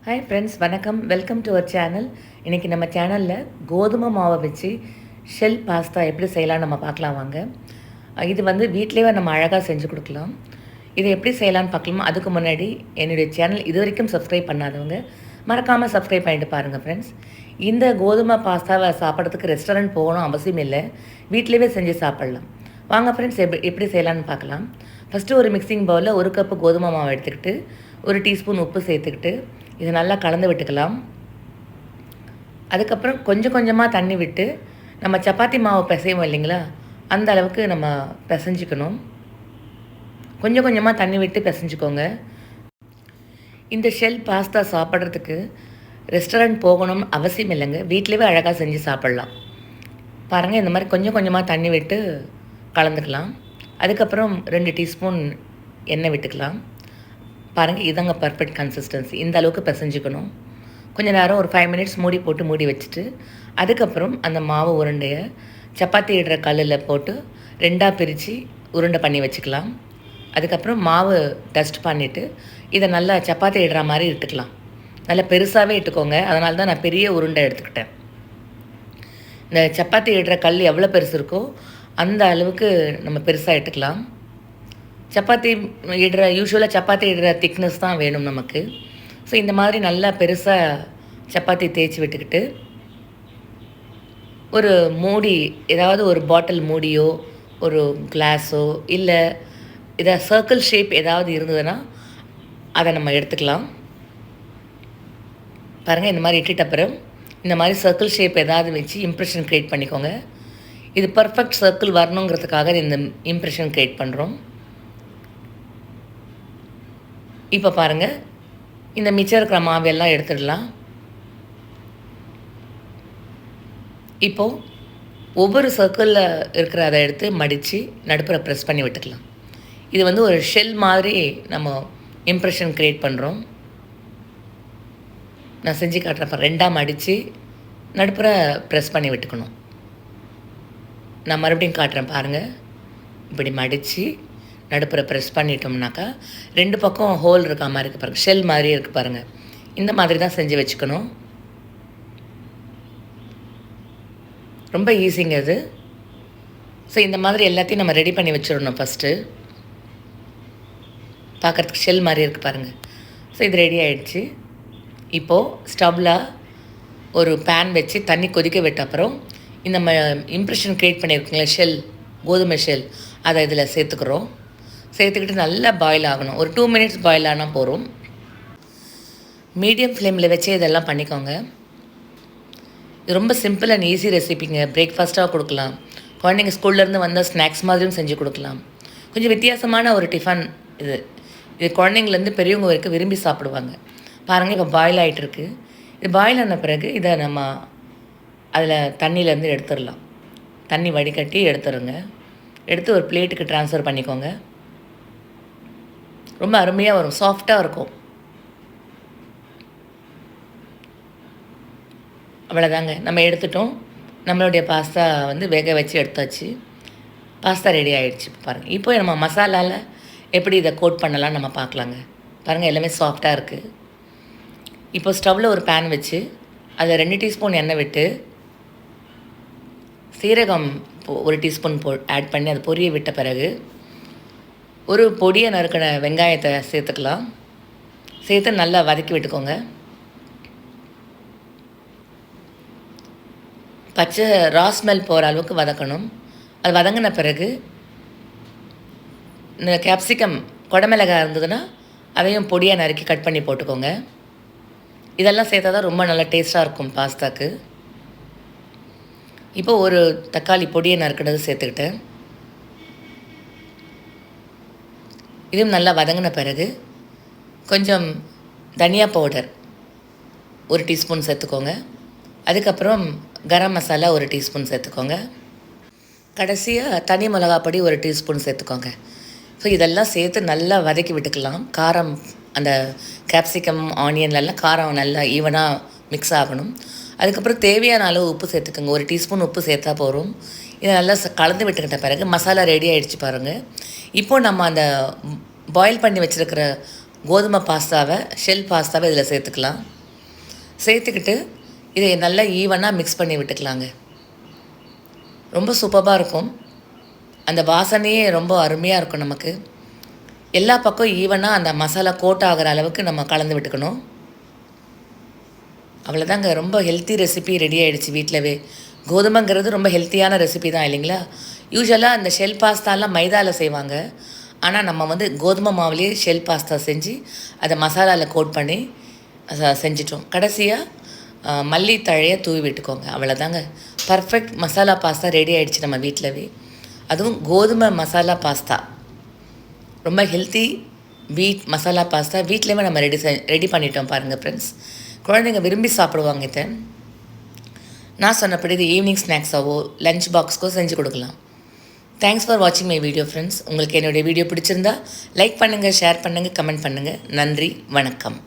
Hi friends, வணக்கம். Welcome to our channel. இன்றைக்கி நம்ம சேனலில் கோதுமை மாவை வச்சு ஷெல் பாஸ்தா எப்படி செய்யலாம் நம்ம பார்க்கலாம் வாங்க. இது வீட்டிலேயே நம்ம அழகாக செஞ்சு கொடுக்கலாம். இது எப்படி செய்யலான்னு பார்க்கலாமா? அதுக்கு முன்னாடி என்னுடைய சேனல் இது வரைக்கும் சப்ஸ்கிரைப் பண்ணாதவங்க மறக்காமல் சப்ஸ்கிரைப் பண்ணிட்டு பாருங்கள் ஃப்ரெண்ட்ஸ். இந்த கோதுமை பாஸ்தாவை சாப்பிட்றதுக்கு ரெஸ்டாரண்ட் போகணும் அவசியம் இல்லை, வீட்டிலேயே செஞ்சு சாப்பிட்லாம். வாங்க ஃப்ரெண்ட்ஸ், எப்படி செய்யலான்னு பார்க்கலாம். ஃபஸ்ட்டு ஒரு மிக்சிங் பவுலில் 1 கப்பு கோதுமை மாவு எடுத்துக்கிட்டு 1 டீஸ்பூன் உப்பு சேர்த்துக்கிட்டு இதை நல்லா கலந்து விட்டுக்கலாம். அதுக்கப்புறம் கொஞ்சம் கொஞ்சமாக தண்ணி விட்டு நம்ம சப்பாத்தி மாவு பிசைவோம் இல்லைங்களா, அந்த அளவுக்கு நம்ம பிசைஞ்சிக்கணும். கொஞ்சம் கொஞ்சமாக தண்ணி விட்டு பிசைஞ்சிக்கோங்க. இந்த ஷெல் பாஸ்தா சாப்பிட்றதுக்கு ரெஸ்டாரண்ட் போகணும் அவசியம் இல்லைங்க, வீட்டிலேயே அழகாக செஞ்சு சாப்பிட்லாம். பாருங்கள், இந்த மாதிரி கொஞ்சம் கொஞ்சமாக தண்ணி விட்டு கலந்துக்கலாம். அதுக்கப்புறம் 2 டீஸ்பூன் எண்ணெய் விட்டுக்கலாம். பாருங்கள், இதாங்க பர்ஃபெக்ட் கன்சிஸ்டன்சி. இந்த அளவுக்கு பிசைஞ்சிக்கணும். கொஞ்சம் நேரம் ஒரு 5 மினிட்ஸ் மூடி வச்சுட்டு அதுக்கப்புறம் அந்த மாவு உருண்டையை சப்பாத்தி இடுற கல்லில் போட்டு 2ஆக பிரித்து உருண்டை பண்ணி வச்சுக்கலாம். அதுக்கப்புறம் மாவு டஸ்ட் பண்ணிவிட்டு இதை நல்லா சப்பாத்தி இடுற மாதிரி இட்டுக்கலாம். நல்லா பெருசாகவே இட்டுக்கோங்க, அதனால தான் நான் பெரிய உருண்டை எடுத்துக்கிட்டேன். இந்த சப்பாத்தி இடுற கல் எவ்வளோ பெருசு இருக்கோ அந்த அளவுக்கு நம்ம பெருசாக இட்டுக்கலாம். யூஸ்வலாக சப்பாத்தி இடுற திக்னஸ் தான் வேணும் நமக்கு. ஸோ இந்த மாதிரி நல்லா பெருசாக சப்பாத்தி தேய்ச்சி விட்டுக்கிட்டு ஒரு மூடி, ஏதாவது ஒரு பாட்டில் மூடியோ ஒரு கிளாஸோ இல்லை இதை சர்க்கிள் ஷேப் ஏதாவது இருந்ததுன்னா அதை நம்ம எடுத்துக்கலாம். பாருங்கள், இந்த மாதிரி இட்டுட்டு அப்புறம் இந்த மாதிரி சர்க்கிள் ஷேப் ஏதாவது வச்சு இம்ப்ரெஷன் க்ரியேட் பண்ணிக்கோங்க. இது பர்ஃபெக்ட் சர்க்கிள் வரணுங்கிறதுக்காக இந்த இம்ப்ரெஷன் க்ரியேட் பண்ணுறோம். இப்போ பாருங்கள், இந்த மிச்சம் இருக்கிற மாவெல்லாம் எடுத்துடலாம். இப்போது ஒவ்வொரு சர்க்கிளில் இருக்கிற அதை எடுத்து மடித்து நடுப்புற ப்ரெஸ் பண்ணி விட்டுக்கலாம். இது ஒரு ஷெல் மாதிரி நம்ம இம்ப்ரெஷன் க்ரியேட் பண்ணுறோம். நான் செஞ்சு காட்டுறப்ப 2ஆக மடித்து நடுப்புற ப்ரெஸ் பண்ணி விட்டுக்கணும். நான் மறுபடியும் காட்டுறேன் பாருங்கள். இப்படி மடித்து நடுப்புற ப்ரெஸ் பண்ணிட்டோம்னாக்கா 2 பக்கம் ஹோல் இருக்க மாதிரி இருக்குது பாருங்கள், ஷெல் மாதிரி இருக்குது பாருங்கள். இந்த மாதிரி தான் செஞ்சு வச்சுக்கணும். ரொம்ப ஈஸிங்க இது. ஸோ இந்த மாதிரி எல்லாத்தையும் நம்ம ரெடி பண்ணி வச்சிடணும். ஃபஸ்ட்டு பார்க்குறதுக்கு ஷெல் மாதிரி இருக்குது பாருங்கள். ஸோ இது ரெடி ஆகிடுச்சு. இப்போது ஸ்டவ்வில் ஒரு பேன் வச்சு தண்ணி கொதிக்க விட்ட அப்புறம் இந்த நம்ம இம்ப்ரெஷன் க்ரியேட் பண்ணியிருக்கோங்களா ஷெல், கோதுமை ஷெல், அதை இதில் சேர்த்துக்கிட்டு நல்லா பாயில் ஆகணும். ஒரு 2 மினிட்ஸ் பாயில் ஆனால் போகிறோம். மீடியம் ஃப்ளேமில் வச்சு இதெல்லாம் பண்ணிக்கோங்க. இது ரொம்ப சிம்பிள் அண்ட் ஈஸி ரெசிபிங்க. பிரேக்ஃபாஸ்ட்டாக கொடுக்கலாம், குழந்தைங்க ஸ்கூல்லேருந்து வந்தால் ஸ்நாக்ஸ் மாதிரியும் செஞ்சு கொடுக்கலாம். கொஞ்சம் வித்தியாசமான ஒரு டிஃபன் இது குழந்தைங்கலேருந்து பெரியவங்க வரைக்கும் விரும்பி சாப்பிடுவாங்க. பாருங்கள், இப்போ பாயில் ஆகிட்டுருக்கு. இது பாயில் ஆன பிறகு இதை நம்ம அதில் தண்ணியிலேருந்து எடுத்துடலாம். தண்ணி வடிகட்டி எடுத்துருங்க. எடுத்து ஒரு பிளேட்டுக்கு ட்ரான்ஸ்ஃபர் பண்ணிக்கோங்க. ரொம்ப அருமையாக வரும், சாஃப்டாக இருக்கும். அவ்வளோதாங்க, நம்ம எடுத்துட்டோம். நம்மளுடைய பாஸ்தா வேக வச்சு எடுத்தாச்சு. பாஸ்தா ரெடி ஆகிடுச்சு. பாருங்கள், இப்போ நம்ம மசாலாவில் எப்படி இதை கோட் பண்ணலாம்னு நம்ம பார்க்கலாங்க. பாருங்கள், எல்லாமே சாஃப்டாக இருக்குது. இப்போ ஸ்டவ்வில் ஒரு பேன் வச்சு அதில் 2 டீஸ்பூன் எண்ணெய் விட்டு சீரகம் 1 டீஸ்பூன் ஆட் பண்ணி அதை பொரிய விட்ட பிறகு ஒரு பொடியை நறுக்கின வெங்காயத்தை சேர்த்துக்கலாம். சேர்த்து நல்லா வதக்கி விட்டுக்கோங்க. பச்சை ஸ்மெல் போகிற அளவுக்கு வதக்கணும். அது வதங்கின பிறகு இந்த கேப்சிகம், குடமிளகாய் இருந்ததுன்னா அதையும் பொடியாக நறுக்கி கட் பண்ணி போட்டுக்கோங்க. இதெல்லாம் சேர்த்தா தான் ரொம்ப நல்லா டேஸ்ட்டாக இருக்கும் பாஸ்தாக்கு. இப்போ ஒரு தக்காளி பொடியை நறுக்கினது சேர்த்துக்கிட்டேன். இதுவும் நல்லா வதங்கின பிறகு கொஞ்சம் தனியா பவுடர் 1 டீஸ்பூன் சேர்த்துக்கோங்க. அதுக்கப்புறம் கரம் மசாலா 1 டீஸ்பூன் சேர்த்துக்கோங்க. கடைசியாக தனி மிளகாய் பொடி 1 டீஸ்பூன் சேர்த்துக்கோங்க. ஸோ இதெல்லாம் சேர்த்து நல்லா வதக்கி விட்டுக்கலாம். காரம், அந்த கேப்சிகம் ஆனியன்லாம் காரம் நல்லா ஈவனாக மிக்ஸ் ஆகணும். அதுக்கப்புறம் தேவையான அளவு உப்பு சேர்த்துக்கோங்க. 1 டீஸ்பூன் உப்பு சேர்த்தா போகிறோம். இதை நல்லா கலந்து விட்டுக்கிட்ட பிறகு மசாலா ரெடி ஆகிடுச்சு பாருங்கள். இப்போது நம்ம அந்த பாயில் பண்ணி வச்சுருக்கிற கோதுமை பாஸ்தாவை, ஷெல் பாஸ்தாவை இதில் சேர்த்துக்கலாம். சேர்த்துக்கிட்டு இதை நல்லா ஈவனாக மிக்ஸ் பண்ணி விட்டுக்கலாங்க. ரொம்ப சூப்பராக இருக்கும். அந்த வாசனையே ரொம்ப அருமையாக இருக்கும். நமக்கு எல்லா பக்கம் ஈவனாக அந்த மசாலா கோட் ஆகிற அளவுக்கு நம்ம கலந்து விட்டுக்கணும். அவ்வளோதாங்க, ரொம்ப ஹெல்த்தி ரெசிபி ரெடி ஆகிடுச்சு வீட்டிலவே. கோதுமைங்கிறது ரொம்ப ஹெல்த்தியான ரெசிபி தான் இல்லைங்களா? யூஸ்வலாக அந்த ஷெல் பாஸ்தாலாம் மைதாவில் செய்வாங்க. ஆனால் நம்ம வந்து கோதுமை மாவுலேயே ஷெல் பாஸ்தா செஞ்சு அதை மசாலாவில் கோட் பண்ணி செஞ்சிட்டோம். கடைசியாக மல்லித்தழையை தூவி விட்டுக்கோங்க. அவ்வளோதாங்க, பர்ஃபெக்ட் மசாலா பாஸ்தா ரெடி ஆகிடுச்சு நம்ம வீட்டிலவே. அதுவும் கோதுமை மசாலா பாஸ்தா, ரொம்ப ஹெல்த்தி வீட் மசாலா பாஸ்தா வீட்டிலேயே நம்ம ரெடி பண்ணிட்டோம் பாருங்கள் ஃப்ரெண்ட்ஸ். குழந்தைங்க விரும்பி சாப்பிடுவாங்க. இதை நான் சொன்னபடி இது ஈவினிங் ஸ்நாக்ஸாவோ லஞ்ச் பாக்ஸ்க்கோ செஞ்சு கொடுக்கலாம். தேங்க்ஸ் ஃபார் வாட்சிங் மை வீடியோ ஃப்ரெண்ட்ஸ். உங்களுக்கு என்னுடைய வீடியோ பிடிச்சிருந்தா லைக் பண்ணுங்கள், ஷேர் பண்ணுங்கள், கமெண்ட் பண்ணுங்கள். நன்றி, வணக்கம்.